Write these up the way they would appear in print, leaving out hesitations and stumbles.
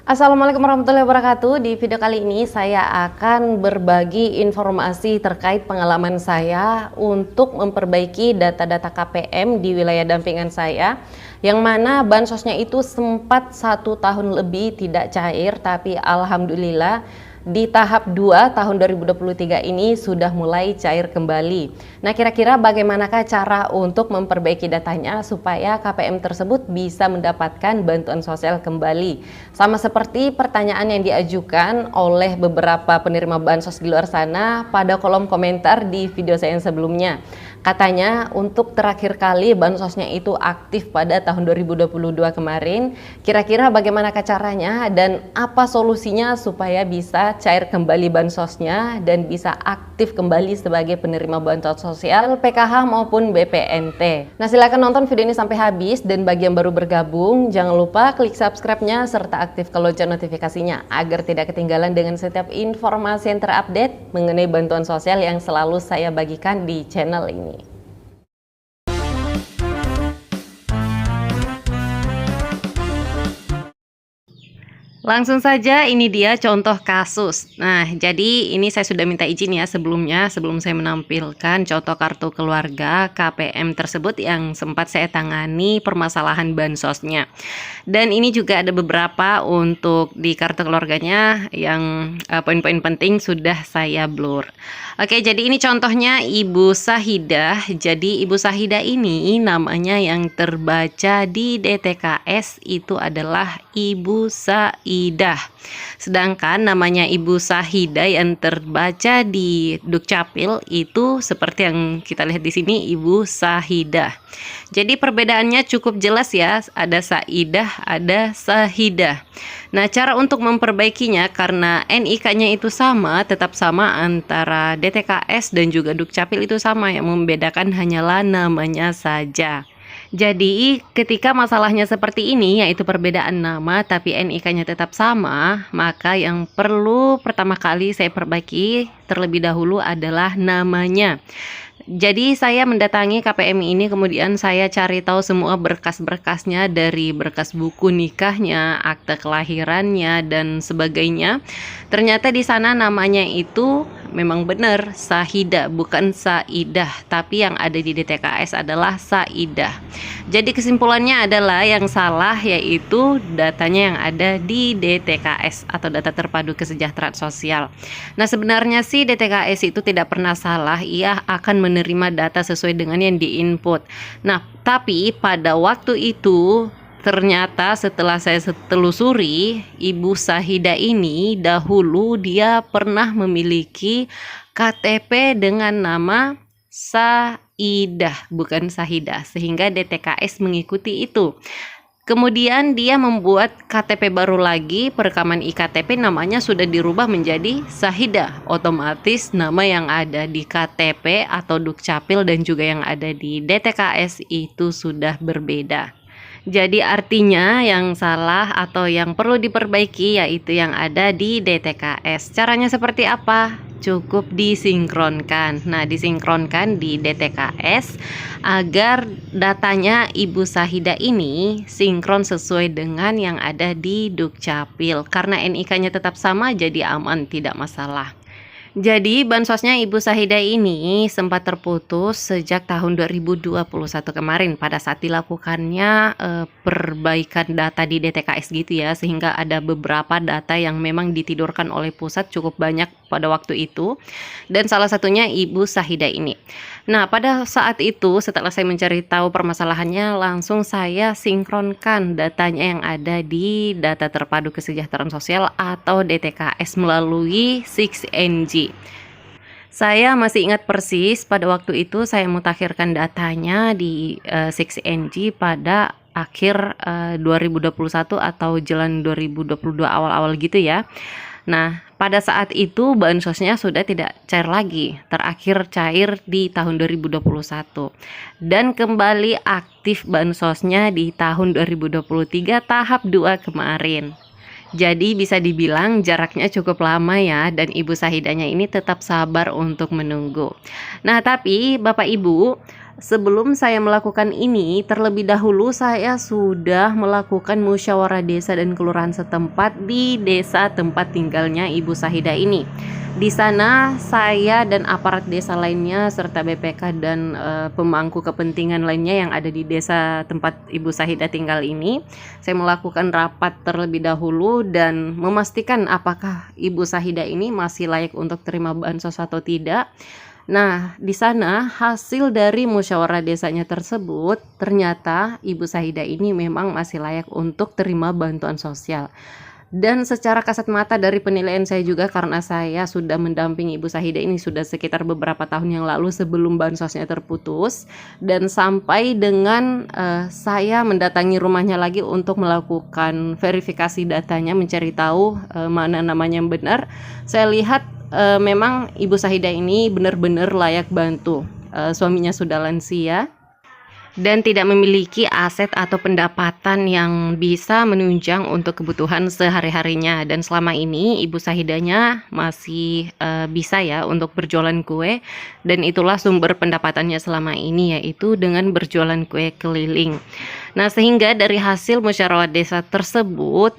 Assalamualaikum warahmatullahi wabarakatuh. Di video kali ini saya akan berbagi informasi terkait pengalaman saya untuk memperbaiki data-data KPM di wilayah dampingan saya, yang mana bansosnya itu sempat 1 tahun lebih tidak cair, tapi alhamdulillah di tahap 2 tahun 2023 ini sudah mulai cair kembali. Nah, kira-kira bagaimanakah cara untuk memperbaiki datanya supaya KPM tersebut bisa mendapatkan bantuan sosial kembali? Sama seperti pertanyaan yang diajukan oleh beberapa penerima bansos di luar sana pada kolom komentar di video saya yang sebelumnya. Katanya untuk terakhir kali bansosnya itu aktif pada tahun 2022 kemarin. Kira-kira bagaimanakah caranya dan apa solusinya supaya bisa cair kembali bansosnya dan bisa aktif kembali sebagai penerima bantuan sosial PKH maupun BPNT. Nah, silakan nonton video ini sampai habis, dan bagi yang baru bergabung jangan lupa klik subscribe-nya serta aktifkan lonceng notifikasinya agar tidak ketinggalan dengan setiap informasi yang terupdate mengenai bantuan sosial yang selalu saya bagikan di channel ini. Langsung saja, ini dia contoh kasus. Nah, jadi ini saya sudah minta izin ya sebelumnya, sebelum saya menampilkan contoh kartu keluarga KPM tersebut yang sempat saya tangani permasalahan bansosnya. Dan ini juga ada beberapa untuk di kartu keluarganya yang poin-poin penting sudah saya blur. Oke, jadi ini contohnya Ibu Sahidah. Jadi Ibu Sahidah ini namanya yang terbaca di DTKS itu adalah Ibu Saidah. Sedangkan namanya Ibu Sahidah yang terbaca di Dukcapil itu seperti yang kita lihat di sini, Ibu Sahidah. Jadi perbedaannya cukup jelas ya, ada Saidah, ada Sahidah. Nah, cara untuk memperbaikinya karena NIK-nya itu sama, tetap sama antara DTKS dan juga Dukcapil itu sama, yang membedakan hanyalah namanya saja. Jadi ketika masalahnya seperti ini, yaitu perbedaan nama tapi NIK-nya tetap sama, maka yang perlu pertama kali saya perbaiki terlebih dahulu adalah namanya. Jadi saya mendatangi KPM ini, kemudian saya cari tahu semua berkas-berkasnya, dari berkas buku nikahnya, akte kelahirannya dan sebagainya. Ternyata di sana namanya itu memang benar Sahidah, bukan Saidah, tapi yang ada di DTKS adalah Saidah. Jadi kesimpulannya adalah yang salah yaitu datanya yang ada di DTKS atau data terpadu kesejahteraan sosial. Nah, sebenarnya sih DTKS itu tidak pernah salah, ia akan menerima data sesuai dengan yang diinput. Nah, tapi pada waktu itu ternyata setelah saya telusuri, Ibu Sahidah ini dahulu dia pernah memiliki KTP dengan nama Saidah, bukan Sahidah, sehingga DTKS mengikuti itu. Kemudian dia membuat KTP baru lagi, perekaman iktp namanya sudah dirubah menjadi Sahidah. Otomatis nama yang ada di KTP atau Dukcapil dan juga yang ada di DTKS itu sudah berbeda. Jadi artinya yang salah atau yang perlu diperbaiki yaitu yang ada di DTKS. Caranya seperti apa? Cukup disinkronkan. Nah, disinkronkan di DTKS agar datanya Ibu Sahidah ini sinkron sesuai dengan yang ada di Dukcapil. Karena NIK-nya tetap sama, jadi aman, tidak masalah. Jadi bansosnya Ibu Sahidah ini sempat terputus sejak tahun 2021 kemarin pada saat dilakukannya perbaikan data di DTKS gitu ya, sehingga ada beberapa data yang memang ditidurkan oleh pusat cukup banyak pada waktu itu, dan salah satunya Ibu Sahidah ini. Nah, pada saat itu setelah saya mencari tahu permasalahannya, langsung saya sinkronkan datanya yang ada di data terpadu kesejahteraan sosial atau DTKS melalui 6NG. Saya masih ingat persis pada waktu itu saya mutakhirkan datanya di 6NG pada akhir 2021 atau jalan 2022 awal-awal gitu ya. Nah, pada saat itu bansosnya sudah tidak cair lagi, terakhir cair di tahun 2021 dan kembali aktif bansosnya di tahun 2023 tahap 2 kemarin. Jadi bisa dibilang jaraknya cukup lama ya, dan Ibu Sahidahnya ini tetap sabar untuk menunggu. Nah, tapi Bapak Ibu, Sebelum saya melakukan ini, terlebih dahulu saya sudah melakukan musyawarah desa dan kelurahan setempat di desa tempat tinggalnya Ibu Sahida ini. Di sana saya dan aparat desa lainnya serta BPK dan pemangku kepentingan lainnya yang ada di desa tempat Ibu Sahida tinggal ini, saya melakukan rapat terlebih dahulu dan memastikan apakah Ibu Sahida ini masih layak untuk terima bansos atau tidak. Nah, di sana hasil dari musyawarah desanya tersebut, ternyata Ibu Sahida ini memang masih layak untuk terima bantuan sosial. Dan secara kasat mata dari penilaian saya juga, karena saya sudah mendampingi Ibu Sahida ini sudah sekitar beberapa tahun yang lalu sebelum bansosnya terputus, dan sampai dengan saya mendatangi rumahnya lagi untuk melakukan verifikasi datanya, mencari tahu mana namanya yang benar. Saya lihat memang Ibu Sahida ini benar-benar layak bantu. Suaminya sudah lansia dan tidak memiliki aset atau pendapatan yang bisa menunjang untuk kebutuhan sehari-harinya, dan selama ini Ibu Sahidanya masih bisa ya untuk berjualan kue, dan itulah sumber pendapatannya selama ini, yaitu dengan berjualan kue keliling. Nah, sehingga dari hasil musyawarah desa tersebut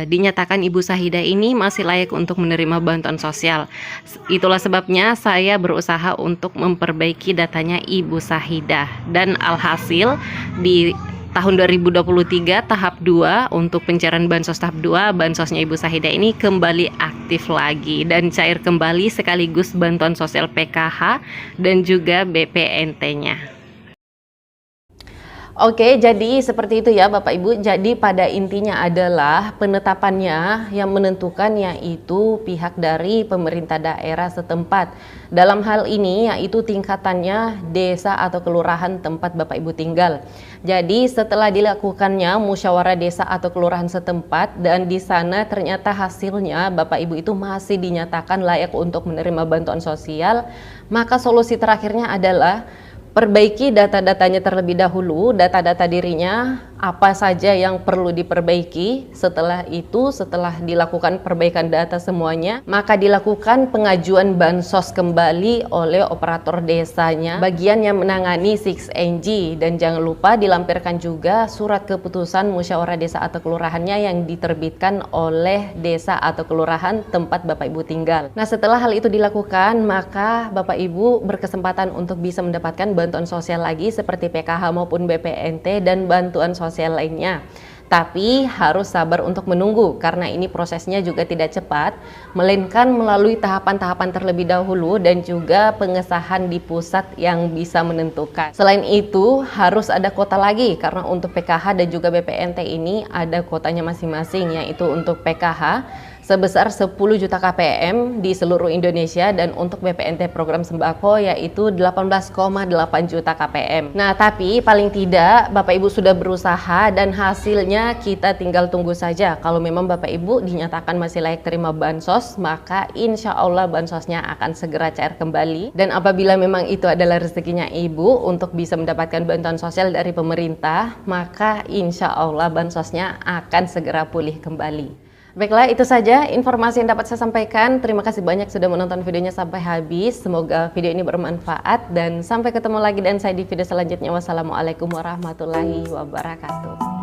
dinyatakan Ibu Sahida ini masih layak untuk menerima bantuan sosial. Itulah sebabnya saya berusaha untuk memperbaiki datanya Ibu Sahida, dan alhasil di tahun 2023 tahap 2 untuk pencairan bansos tahap 2, bansosnya Ibu Sahida ini kembali aktif lagi dan cair kembali sekaligus bantuan sosial PKH dan juga BPNT-nya. Oke, jadi seperti itu ya Bapak Ibu. Jadi pada intinya adalah penetapannya yang menentukan yaitu pihak dari pemerintah daerah setempat. Dalam hal ini yaitu tingkatannya desa atau kelurahan tempat Bapak Ibu tinggal. Jadi setelah dilakukannya musyawarah desa atau kelurahan setempat dan di sana ternyata hasilnya Bapak Ibu itu masih dinyatakan layak untuk menerima bantuan sosial, maka solusi terakhirnya adalah perbaiki data-datanya terlebih dahulu, data-data dirinya, apa saja yang perlu diperbaiki. Setelah itu, setelah dilakukan perbaikan data semuanya, maka dilakukan pengajuan bansos kembali oleh operator desanya, bagian yang menangani 6NG, dan jangan lupa dilampirkan juga surat keputusan musyawarah desa atau kelurahannya yang diterbitkan oleh desa atau kelurahan tempat Bapak Ibu tinggal. Nah, setelah hal itu dilakukan, maka Bapak Ibu berkesempatan untuk bisa mendapatkan bantuan sosial lagi seperti PKH maupun BPNT dan bantuan sosial lainnya. Tapi harus sabar untuk menunggu karena ini prosesnya juga tidak cepat, melainkan melalui tahapan-tahapan terlebih dahulu dan juga pengesahan di pusat yang bisa menentukan. Selain itu harus ada kuota lagi karena untuk PKH dan juga BPNT ini ada kuotanya masing-masing, yaitu untuk PKH sebesar 10 juta KPM di seluruh Indonesia dan untuk BPNT program sembako yaitu 18,8 juta KPM. Nah, tapi paling tidak Bapak Ibu sudah berusaha dan hasilnya kita tinggal tunggu saja. Kalau memang Bapak Ibu dinyatakan masih layak terima bansos, maka insya Allah bansosnya akan segera cair kembali. Dan apabila memang itu adalah rezekinya Ibu untuk bisa mendapatkan bantuan sosial dari pemerintah, maka insya Allah bansosnya akan segera pulih kembali. Baiklah, itu saja informasi yang dapat saya sampaikan. Terima kasih banyak sudah menonton videonya sampai habis. Semoga video ini bermanfaat dan sampai ketemu lagi dan saya di video selanjutnya. Wassalamualaikum warahmatullahi wabarakatuh.